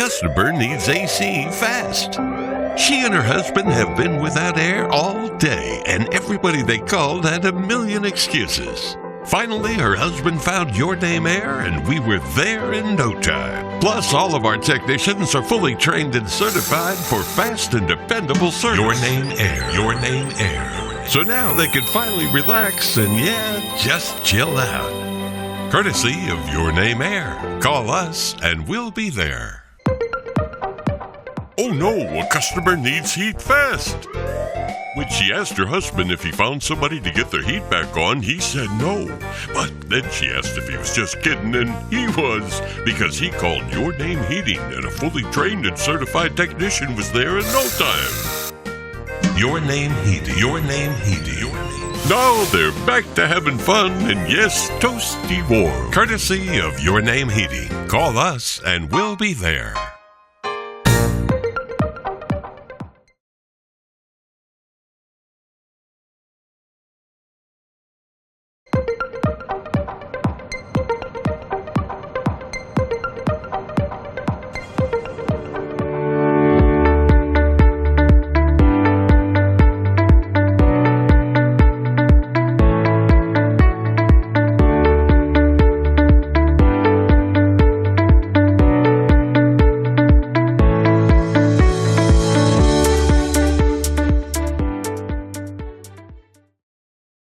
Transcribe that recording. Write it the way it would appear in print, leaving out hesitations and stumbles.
customer needs AC fast. She and her husband have been without air all day, and everybody they called had a million excuses. Finally, her husband found Your Name Air, and we were there in no time. Plus, all of our technicians are fully trained and certified for fast and dependable service. Your Name Air. Your Name Air. So now they can finally relax and, just chill out. Courtesy of Your Name Air. Call us and we'll be there. Oh no, a customer needs heat fast. When she asked her husband if he found somebody to get their heat back on, he said no. But then she asked if he was just kidding, and he was, because he called Your Name Heating, and a fully trained and certified technician was there in no time. Your Name Heating. Your Name Heating. Your Name. Now they're back to having fun, and yes, toasty warm. Courtesy of Your Name Heating. Call us and we'll be there.